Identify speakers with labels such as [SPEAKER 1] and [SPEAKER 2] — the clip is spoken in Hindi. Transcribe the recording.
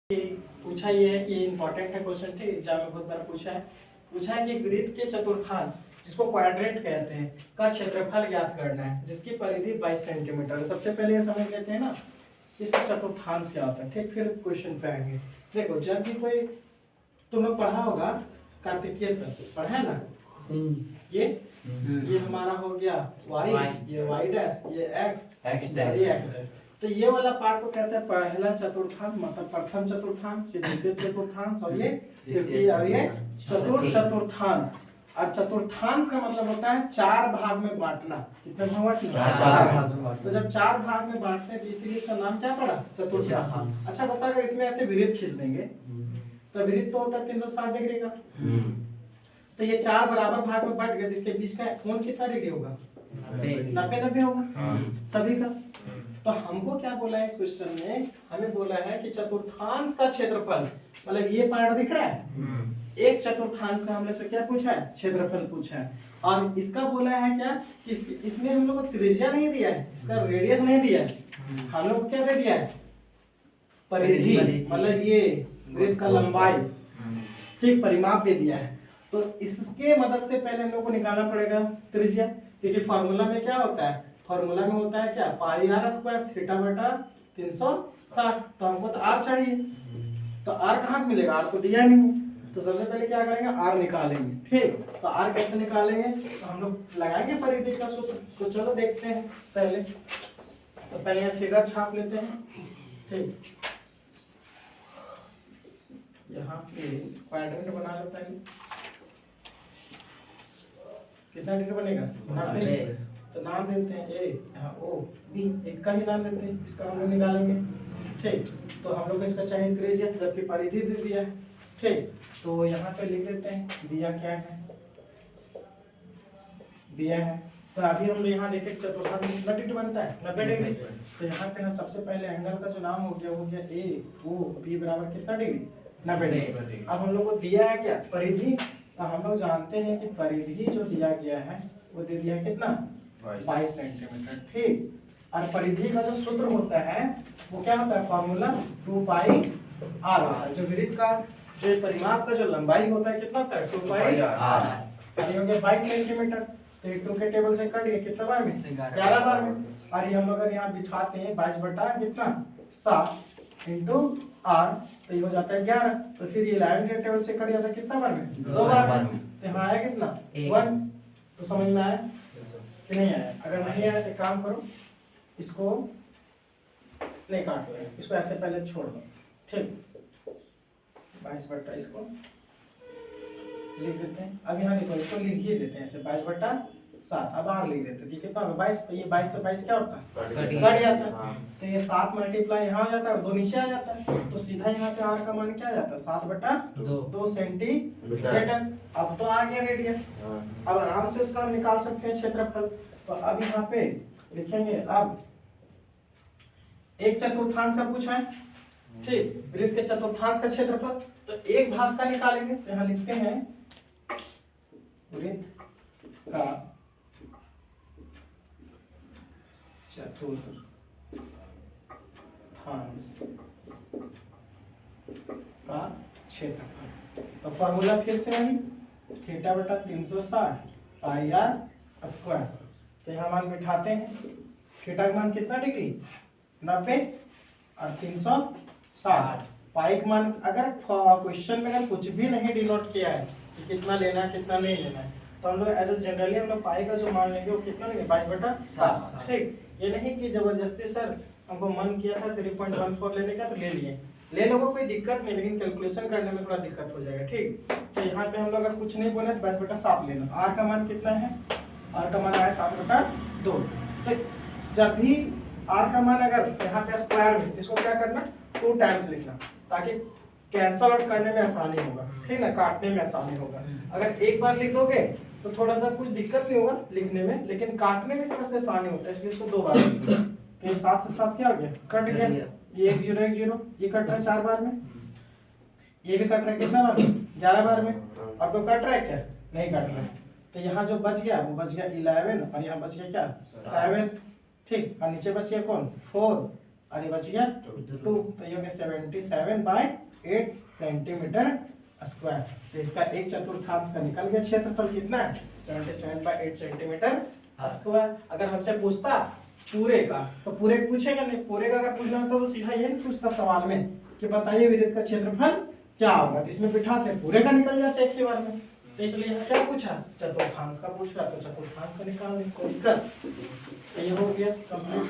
[SPEAKER 1] पूछा ये इंपॉर्टेंट है क्वेश्चन, ठीक, एग्जाम में बहुत बार पूछा है कि वृत्त के चतुर्थांश जिसको क्वाड्रेंट कहते हैं का क्षेत्रफल ज्ञात करना है जिसकी परिधि 22 सेंटीमीटर। सबसे पहले ये समझ लेते हैं ना इसका चतुर्थांश क्या होता है, ठीक, फिर क्वेश्चन पे आएंगे। देखो जब भी कोई तुम लोग पढ़ा होगा कार्तिकीय तत्व पढ़ा है ना, ये हमारा हो गया y, ये y डैश, ये x डैश। तो ये वाला पार्ट को कहते हैं पहला चतुर्थांश, मतलब प्रथम चतुर्थांश, ये द्वितीय चतुर्थांश और ये तृतीय और ये चतुर्थ चतुर्थांश। और चतुर्थांश का मतलब होता है चार भाग में बांटना। कितने भाग बांटना? चार। तो जब चार भाग में बांटते हैं तो इसीलिए इसका नाम क्या पड़ा? चतुर्थांश। अच्छा बता, अगर इसमें ऐसे वृत्त खींच देंगे तो वृत्त तो होता है 360 डिग्री का, तो ये चार बराबर भाग में बट गए, इसके बीच का कोण कितना डिग्री होगा? 90 होगा सभी का। तो हमको क्या बोला है इस क्वेश्चन में? हमें बोला है कि चतुर्थांश का क्षेत्रफल, मतलब ये पार्ट दिख रहा है, एक चतुर्थांश का हमने से क्या पूछा है? क्षेत्रफल पूछा है। और इसका बोला है क्या कि इसमें हम लोग को त्रिज्या नहीं दिया है, इसका रेडियस नहीं दिया है, हम लोग को क्या दे दिया है? परिधि, मतलब ये वृत्त का लंबाई, ठीक, परिमाप दे दिया है। तो इसके मदद से पहले हम लोग को निकालना पड़ेगा त्रिज्या, क्योंकि फार्मूला में क्या होता है? फार्मूला में होता है क्या? पाई आर स्क्वायर थीटा बटा 360। तो हमको तो आर चाहिए, तो आर कहाँ से मिलेगा? आर तो दिया नहीं। तो सबसे पहले क्या करेंगे? आर निकालेंगे, ठीक। तो आर कैसे निकालेंगे? तो हम लोग लगाएंगे परिधि का सूत्र। तो चलो देखते हैं पहले। तो पहले यहाँ फिगर छाप लेते हैं, ठीक। यहाँ पे क्वाड्रेंट बना लो पहले। कितना डिग्री बनेगा? 90। तो नाम देते हैं ए, यहाँ ओ बी, एक का ही नाम देते हैं, इसका हम लोग निकालेंगे, ठीक। तो हम लोग इसका चाहिए त्रिज्या, जबकि परिधि दे दिया है, ठीक। तो यहाँ पे लिख देते हैं दिया क्या है, दिया है। तो अभी हम लोग यहाँ देखें चतुर्थांश में कितना डिग्री बनता है? 90 डिग्री। तो यहाँ पे हम सबसे पहले एंगल का जो नाम हो गया ए ओ बी बराबर कितना डिग्री? 90 डिग्री। अब हम लोग को दिया है क्या? परिधि। तो हम लोग जानते हैं कि परिधि जो दिया गया है वो दे दिया है कितना? 22 सेंटीमीटर, ठीक। और परिधि का जो सूत्र होता है वो क्या होता है? फॉर्मूला 2 पाई आर होता है। जो वृत्त का जो परिमाप का जो लंबाई होता है कितना होता है? 2 पाई आर। ये हो गया 22 सेंटीमीटर। तो ये 2 के टेबल से कट गया, कितना बार में? 11 बार में। और ये हम लोग अगर यहाँ बिठाते हैं 22 बटा कितना? 7 इंटू आर, तो ये हो जाता है 11। तो फिर ये 11 के टेबल से कट जाता है कितना बार में? 2 बार में। तो यहाँ आया कितना? 1। तो समझ में आया कि नहीं आया? अगर नहीं आया तो काम करो, इसको नहीं काटो, इसको ऐसे पहले छोड़ दो, ठीक। 22 बट्टा इसको लिख देते हैं। अब यहाँ देखो इसको लिख ही देते हैं ऐसे 22 बट्टा 7। अब आर लिख देते हैं, कितना होगा? 22। तो ये 22 से 22 क्या होता है? कट जाता है। तो ये 7 मल्टीप्लाई यहाँ हो जाता है और 2 नीचे आ जाता है। तो सीधा यहाँ पे आर का मान क्या आ जाता है? 7 बटा 2 सेंटीमीटर। अब तो आ गया रेडियस। अब आराम से इसका हम निकाल सकते हैं क्षेत्रफल। तो अब यहाँ पे लिखेंगे, अब एक चतुर्थांश का पूछा है, ठीक, वृत्त के चतुर्थांश का क्षेत्रफल। तो एक भाग का निकालेंगे, तो यहाँ लिखते हैं वृत्त का चतुर्थांश का क्षेत्रफल। तो फॉर्मूला फिर से वही, थीटा बटा 360 पाई आर स्क्वायर। तो यहाँ मान बिठाते हैं, थीटा का मान कितना डिग्री? 90 और 360। पाई का मान अगर क्वेश्चन में कुछ भी नहीं डिनोट किया है कि कितना लेना है कितना नहीं लेना है, तो हम लोग एज जनरली हम लोग पाई का जो मान लेंगे वो कितना लेंगे? 22 बटा 7, ठीक। ये नहीं कि जबरदस्ती सर हमको मन किया था 3.14 लेने का तो ले लिए, ले लोगों कोई दिक्कत नहीं, लेकिन कैलकुलेशन करने में थोड़ा दिक्कत हो जाएगा, ठीक। तो यहाँ पे हम लोग अगर कुछ नहीं बोले तो 22 बटा 7 लेना। आर का मान कितना है? आर का मान आया 7 बटा 2। तो जब भी आर का मान अगर यहाँ पे स्क्वायर में, इसको क्या करना? 2 टाइम्स लिखना, ताकि कैंसल आउट करने में आसानी होगा, ठीक ना, काटने में आसानी होगा। अगर एक बार लिख दोगे तो थोड़ा सा कुछ दिक्कत नहीं होगा लिखने में, लेकिन काटने में सबसे आसानी होता है, इसलिए इसको 2 बार लिखना। तो ये 7 से 7 क्या हो गया? कट गया। ये 1 0 1 0, ये कट रहा है 4 बार में, ये भी कट रहा है कितना बार में? 11 बार में। और तो कट रहा है क्या? नहीं कट रहा है। तो यहाँ जो बच गया वो बच गया 11 और यहाँ बच गया क्या? 7, ठीक। और नीचे बच गया कौन? 4 और ये बच गया 2, तो ये हो गया 77/8 सेंटीमीटर स्क्वायर। तो इसका एक चतुर्थांश का निकल गया क्षेत्रफल कितना है 77/8 सेंटीमीटर स्क्वायर। अगर हमसे पूछता पूरे का तो पूरे पूछेगा नहीं, पूरे का अगर पूछना होता तो सीधा ये नहीं पूछता सवाल में कि बताइए वृत्त का क्षेत्रफल क्या होगा, तो इसमें बिठाते पूरे का निकल जाते एक ही बार में। तो इसलिए यहाँ क्या पूछा चतुर्थांश का पूछ रहा, तो चतुर्थांश का निकाल कर ये हो गया कंप्लीट।